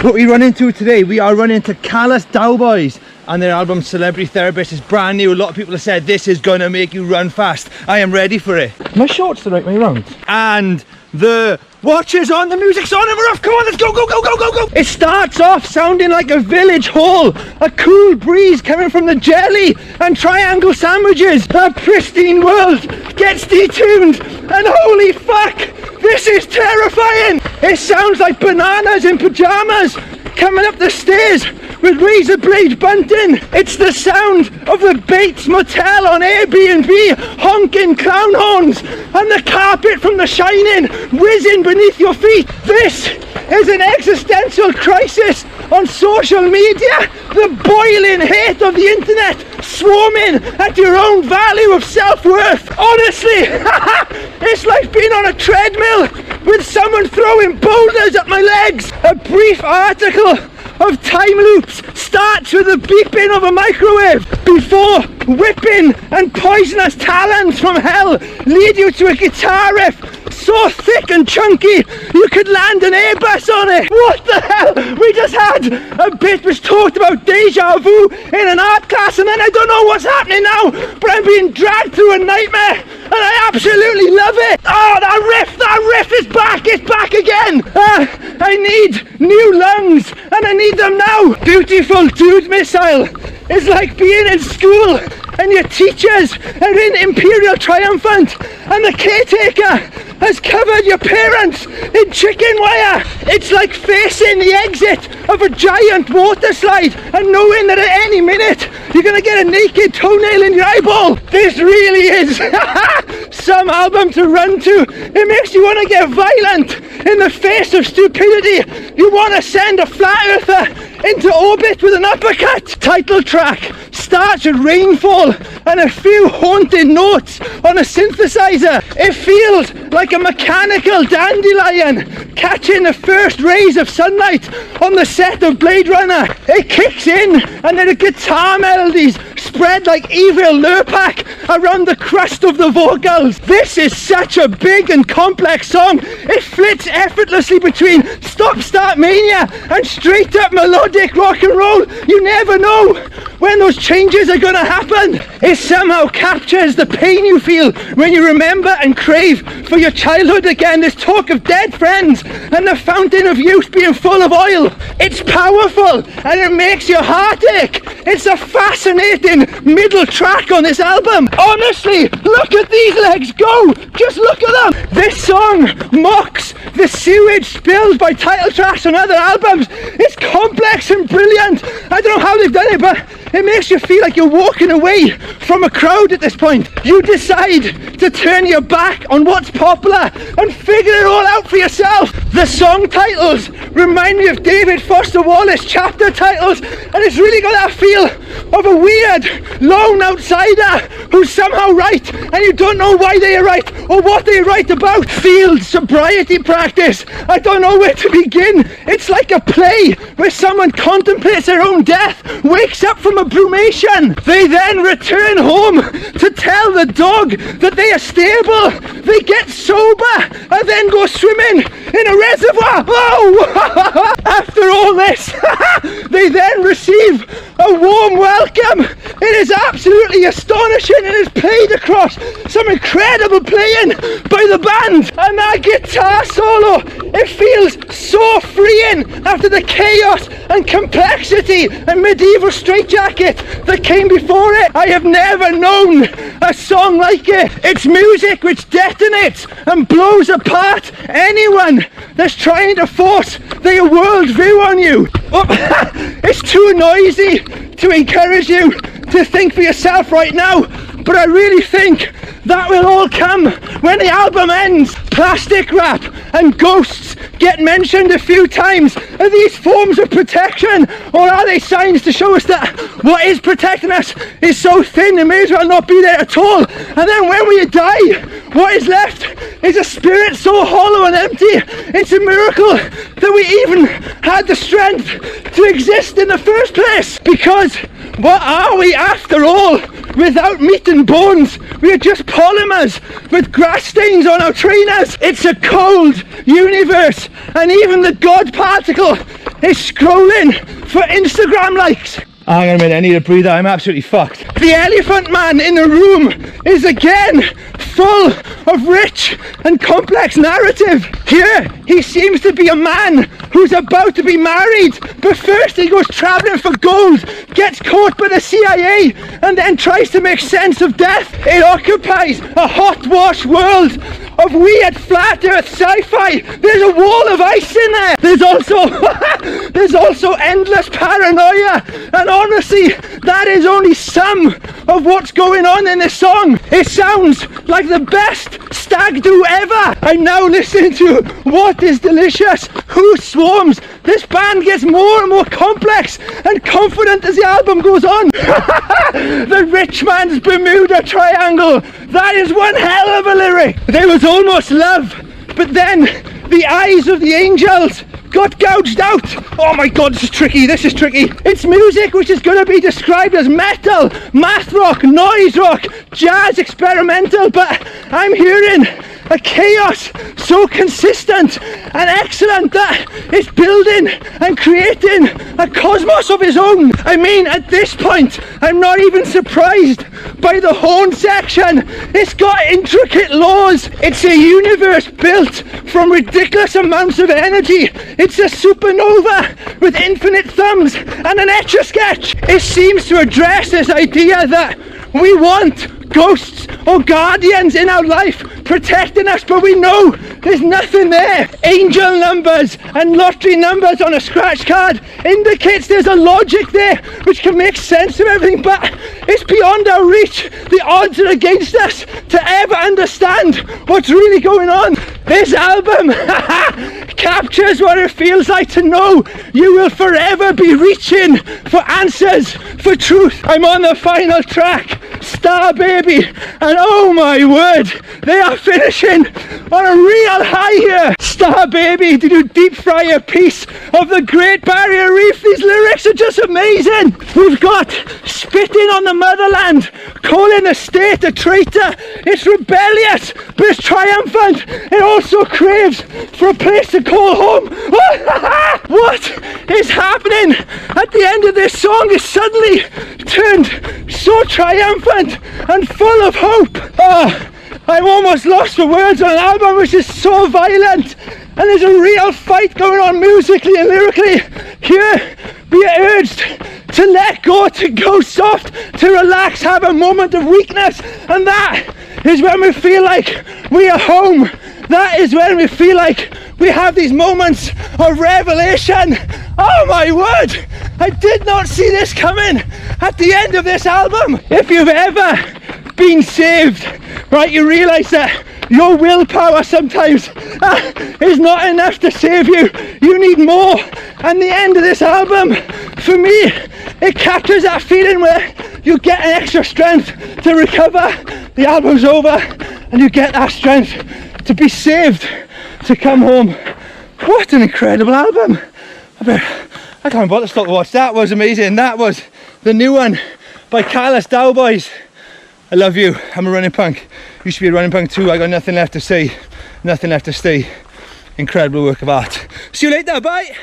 What we run into today, we are running into Callous Daoboys, and their album Celebrity Therapist is brand new. A lot of people have said this is gonna make you run fast. I am ready for it. My shorts the right way round. And the watch is on, the music's on, and we're off. Come on, let's go, go, go, go, go, go. It starts off sounding like a village hall, a cool breeze coming from the jelly and triangle sandwiches. A pristine world gets detuned, and holy fuck, this is terrifying. It sounds like bananas in pajamas coming up the stairs with razor blade bunting. It's the sound of the Bates Motel on Airbnb honking clown horns, and the carpet from The Shining whizzing beneath your feet. This is an existential crisis on social media. The boiling hate of the internet swarming at your own value of self-worth. Honestly, it's like being on a treadmill with someone throwing boulders at my legs. A brief article of time loops starts with the beeping of a microwave before whipping and poisonous talons from hell lead you to a guitar riff so thick and chunky you could land an Airbus on it. What the hell? We just had a bit which talked about deja vu in an art class, and then I don't know what's happening now, but I'm being dragged through a nightmare and I absolutely love it. Oh, that riff is back, it's back again. I need new lungs and I need them now. Beautiful Dude Missile is like being in school and your teachers are in Imperial Triumphant and the caretaker has covered your parents in chicken wire. It's like facing the exit of a giant water slide and knowing that at any minute you're gonna get a naked toenail in your eyeball. This really is some album to run to. It makes you want to get violent in the face of stupidity. You want to send a flat earther into orbit with an uppercut. Title track starts with rainfall and a few haunting notes on a synthesizer. It feels like a mechanical dandelion catching the first rays of sunlight on the set of Blade Runner. It kicks in and then the guitar melodies spread like evil Lurpak around the crust of the vocals. This is such a big and complex song. It flits effortlessly between stop-start mania and straight up melodic rock and roll. You never know when those changes are gonna happen. It somehow captures the pain you feel when you remember and crave for your childhood again. There's talk of dead friends and the fountain of youth being full of oil. It's powerful and it makes your heart ache. It's a fascinating middle track on this album. Honestly, look at these legs go. Just look at them. This song mocks the sewage spilled by title tracks on other albums. It's complex and brilliant. I don't know how they've done it, but it makes you feel like you're walking away from a crowd at this point. You decide to turn your back on what's popular and figure it all out for yourself. The song titles remind me of David Foster Wallace chapter titles, and it's really got that feel of a weird lone outsider who's somehow right and you don't know why they are right or what they write about. Field sobriety practice. I don't know where to begin. It's like a play where someone contemplates their own death, wakes up from a brumation. They then return home to tell the dog that they are stable. They get sober and then go swimming in a reservoir. Oh! After all this, they then receive a warm welcome. It is absolutely astonishing and is played across some incredible playing by the band. And that guitar solo, it feels so freeing after the chaos and complexity and medieval straitjacket that came before it. I have never known a song like it. It's music which detonates and blows apart anyone that's trying to force their worldview on you. It's too noisy to encourage you to think for yourself right now, but I really think that will all come when the album ends. Plastic wrap and ghosts get mentioned a few times. Are these forms of protection, or are they signs to show us that what is protecting us is so thin it may as well not be there at all? And then when we die, what is left is a spirit so hollow and empty. It's a miracle that we even had the strength to exist in the first place. Because what are we after all without meat and bones? We are just polymers with grass stains on our trainers. It's a cold universe, and even the God particle is scrolling for Instagram likes. Hang on a minute, I need a breather, I'm absolutely fucked. The elephant man in the room is again full of rich and complex narrative. Here, he seems to be a man who's about to be married, but first he goes travelling for gold, gets caught by the CIA, and then tries to make sense of death. It occupies a hot-wash world of weird flat earth sci-fi. There's a wall of ice in there. There's also endless paranoia, and honestly, that is only some of what's going on in this song. It sounds like the best stag do ever. I'm now listening to What Is Delicious, Who Swarms. This band gets more and more complex and confident as the album goes on. The rich man's Bermuda Triangle. That is one hell of a lyric. There was almost love, but then the eyes of the angels got gouged out. Oh my god, this is tricky, this is tricky. It's music which is going to be described as metal, math rock, noise rock, jazz, experimental, but I'm hearing a chaos so consistent and excellent that it's building and creating a cosmos of its own. I mean, at this point, I'm not even surprised by the horn section. It's got intricate laws. It's a universe built from ridiculous amounts of energy. It's a supernova with infinite thumbs and an Etch-a-Sketch. It seems to address this idea that we want ghosts or guardians in our life protecting us, but we know there's nothing there. Angel numbers and lottery numbers on a scratch card indicates there's a logic there which can make sense of everything, but it's beyond our reach. The odds are against us to ever understand what's really going on. This album captures what it feels like to know you will forever be reaching for answers, for truth. I'm on the final track, Star Baby, and oh my word, they are finishing on a real high here. Star Baby, did you deep fry a piece of the Great Barrier Reef? These lyrics are just amazing. We've got spitting on the motherland, calling the state a traitor. It's rebellious, but it's triumphant. It also craves for a place to call home. What is happening at the end of this song is suddenly turned so triumphant and full of hope. I'm almost lost for words on an album which is so violent, and there's a real fight going on musically and lyrically. Here we are urged to let go, to go soft, to relax, have a moment of weakness, and that is when we feel like we are home. That is when we feel like we have these moments of revelation. Oh my word, I did not see this coming at the end of this album. If you've ever been saved, right, you realise that your willpower sometimes is not enough to save you. You need more. And the end of this album, for me, it captures that feeling where you get an extra strength to recover. The album's over and you get that strength to be saved, to come home. What an incredible album. I can't bother to stop to watch. That was amazing. That was the new one by Callous Daoboys. I love you. I'm a running punk. You should be a running punk too. I got nothing left to say, nothing left to say. Incredible work of art. See you later. Bye.